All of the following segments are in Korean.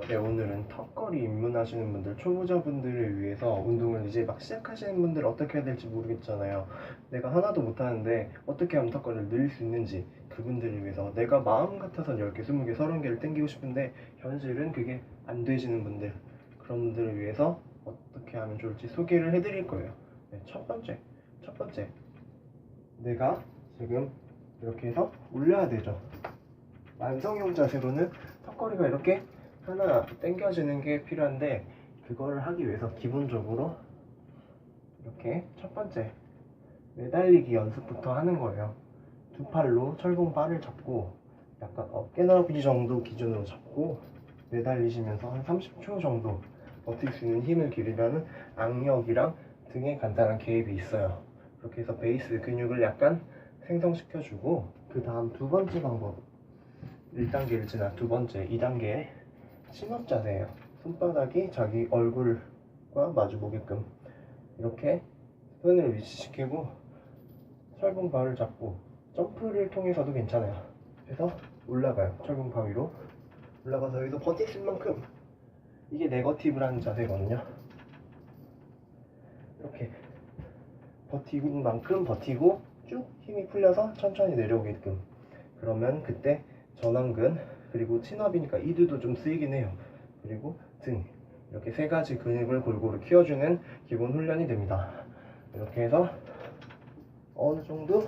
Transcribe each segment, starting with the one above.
네, 오늘은 턱걸이 입문하시는 분들, 초보자분들을 위해서 운동을 이제 막 시작하시는 분들 어떻게 해야 될지 모르겠잖아요. 내가 하나도 못하는데 어떻게 하면 턱걸이를 늘릴 수 있는지 그분들을 위해서 내가 마음 같아서 10개, 20개, 30개를 땡기고 싶은데 현실은 그게 안 되시는 분들, 그런 분들을 위해서 어떻게 하면 좋을지 소개를 해드릴 거예요. 네, 첫 번째, 내가 지금 이렇게 해서 올려야 되죠. 만성형 자세로는 턱걸이가 이렇게 하나 당겨지는 게 필요한데, 그걸 하기 위해서 기본적으로 이렇게 첫 번째 매달리기 연습부터 하는 거예요. 두 팔로 철봉바를 잡고 약간 어깨 넓이 정도 기준으로 잡고 매달리시면서 한 30초 정도 버틸 수 있는 힘을 기르려는 악력이랑 등에 간단한 개입이 있어요. 그렇게 해서 베이스 근육을 약간 생성시켜주고, 그 다음 두 번째 방법, 1단계를 지나 두 번째 2단계의 심업 자세예요. 손바닥이 자기 얼굴과 마주 보게끔 이렇게 손을 위치시키고 철봉 바를 잡고 점프를 통해서도 괜찮아요. 그래서 올라가요. 철봉 바위로 올라가서 여기서 버틸 수 있는 만큼, 이게 네거티브라는 자세거든요. 이렇게 버티는 만큼 버티고 쭉 힘이 풀려서 천천히 내려오게끔. 그러면 그때 전완근, 그리고 친업이니까 이두도 좀 쓰이긴 해요. 그리고 등, 이렇게 세 가지 근육을 골고루 키워주는 기본 훈련이 됩니다. 이렇게 해서 어느 정도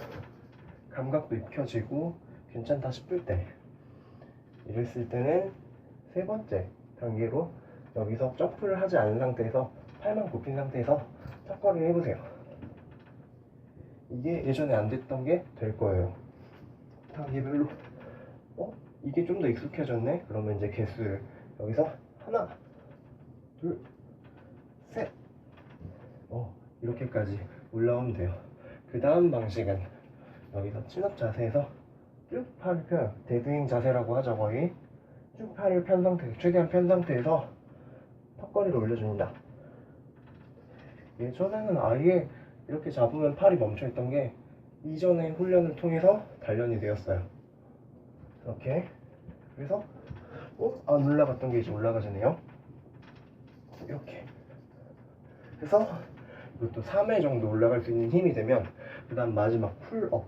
감각도 익혀지고 괜찮다 싶을 때, 이랬을 때는 세 번째 단계로 여기서 점프를 하지 않은 상태에서 팔만 굽힌 상태에서 턱걸이를 해보세요. 이게 예전에 안 됐던 게 될 거예요. 단계별로 이게 좀 더 익숙해졌네? 그러면 이제 개수를 여기서 하나, 둘, 셋, 이렇게까지 올라오면 돼요. 그 다음 방식은 여기서 친업 자세에서 쭉 팔을 펴요. 데드윙 자세라고 하죠. 거의 쭉 팔을 편 상태, 최대한 편 상태에서 턱걸이를 올려줍니다. 예전에는 아예 이렇게 잡으면 팔이 멈춰있던 게 이전의 훈련을 통해서 단련이 되었어요. 이렇게. 그래서 안 올라갔던 게 이제 올라가지네요. 이렇게. 그래서 이것도 3회 정도 올라갈 수 있는 힘이 되면, 그 다음 마지막 풀업,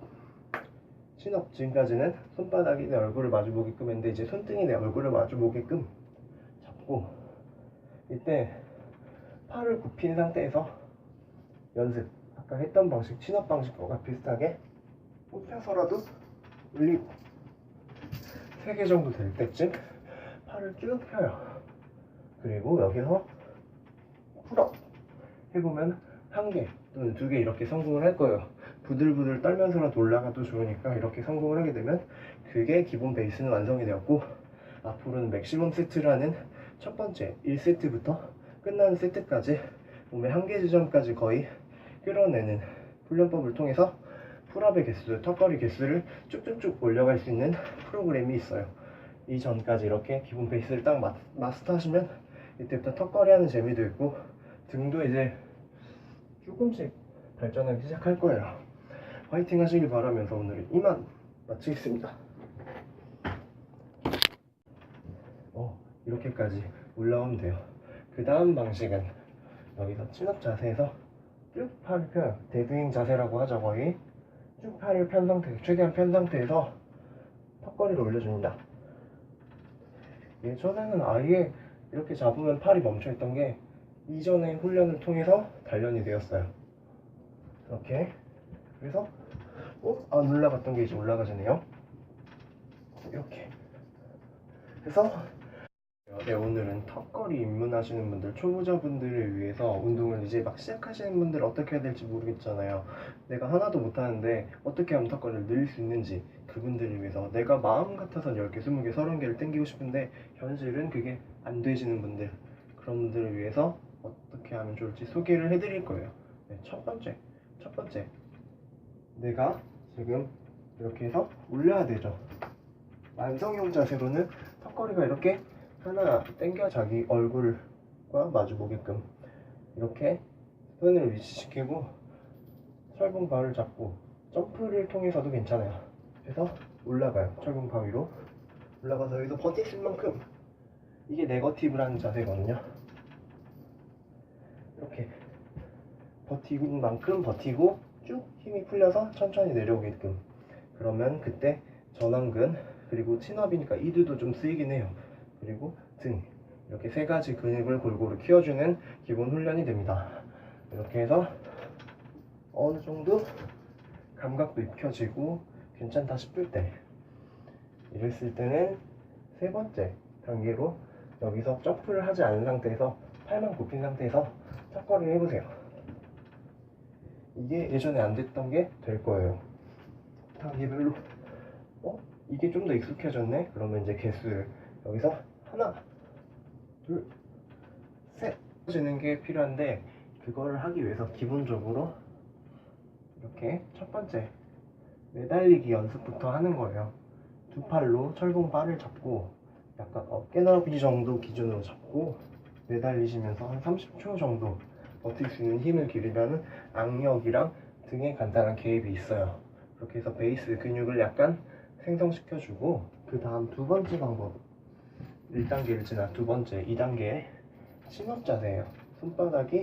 친업. 지금까지는 손바닥이 내 얼굴을 마주보게끔 했는데, 이제 손등이 내 얼굴을 마주보게끔 잡고, 이때 팔을 굽힌 상태에서 연습, 아까 했던 방식, 친업 방식과 비슷하게 굽혀서라도 올리고 3개 정도 될 때쯤 팔을 쭉 펴요. 그리고 여기서 풀업 해보면 1개 또는 2개 이렇게 성공을 할 거예요. 부들부들 떨면서라도 올라가도 좋으니까 이렇게 성공을 하게 되면 그게 기본 베이스는 완성이 되었고, 앞으로는 맥시멈 세트라는 첫 번째 1세트부터 끝나는 세트까지 몸의 한계 지점까지 거의 끌어내는 훈련법을 통해서 풀업의 개수, 턱걸이 개수를 쭉쭉쭉 올려갈 수 있는 프로그램이 있어요. 이전까지 이렇게 기본 베이스를 딱 마스터 하시면 이때부터 턱걸이 하는 재미도 있고 등도 이제 조금씩 발전하기 시작할 거예요. 화이팅 하시길 바라면서 오늘 이만 마치겠습니다. 이렇게까지 올라오면 돼요. 그 다음 방식은 여기서 친업 자세에서 쭉 팔을 펴요. 데드윙 자세라고 하죠. 거의 쭉 팔을 편 상태, 최대한 편 상태에서 턱걸이를 올려줍니다. 예전에는 아예 이렇게 잡으면 팔이 멈춰있던 게 이전의 훈련을 통해서 단련이 되었어요. 이렇게. 그래서 안 올라갔던 게 이제 올라가지네요. 이렇게. 그래서 네, 오늘은 턱걸이 입문하시는 분들, 초보자분들을 위해서 운동을 이제 막 시작하시는 분들 어떻게 해야 될지 모르겠잖아요. 내가 하나도 못하는데 어떻게 하면 턱걸이를 늘릴 수 있는지, 그분들을 위해서 내가 마음 같아서 10개, 20개, 30개를 땡기고 싶은데 현실은 그게 안 되시는 분들, 그런 분들을 위해서 어떻게 하면 좋을지 소개를 해드릴 거예요. 네, 첫 번째, 내가 지금 이렇게 해서 올려야 되죠. 만성형 자세로는 턱걸이가 이렇게 하나 당겨 자기 얼굴과 마주 보게끔 이렇게 손을 위치시키고 철봉 바를 잡고 점프를 통해서도 괜찮아요. 그래서 올라가요. 철봉 바위로 올라가서 여기서 버틸 수 있는 만큼, 이게 네거티브라는 자세거든요. 이렇게 버티는 만큼 버티고 쭉 힘이 풀려서 천천히 내려오게끔. 그러면 그때 전완근, 그리고 친업이니까 이두도 좀 쓰이긴 해요. 그리고 등, 이렇게 세 가지 근육을 골고루 키워주는 기본 훈련이 됩니다. 이렇게 해서 어느 정도 감각도 익혀지고 괜찮다 싶을 때, 이랬을 때는 세 번째 단계로 여기서 점프를 하지 않은 상태에서 팔만 굽힌 상태에서 턱걸이를 해보세요. 이게 예전에 안 됐던 게 될 거예요. 단계별로 이게 좀 더 익숙해졌네? 그러면 이제 개수를 여기서 하나, 둘, 셋 지는 게 필요한데, 그거를 하기 위해서 기본적으로 이렇게 첫 번째 매달리기 연습부터 하는 거예요. 두 팔로 철봉 바를 잡고 약간 어깨 너비 정도 기준으로 잡고 매달리시면서 한 30초 정도 버틸 수 있는 힘을 기르면 악력이랑 등에 간단한 개입이 있어요. 그렇게 해서 베이스 근육을 약간 생성시켜주고, 그 다음 두 번째 방법, 1단계를 지나 두 번째 2단계 친업 자세예요. 손바닥이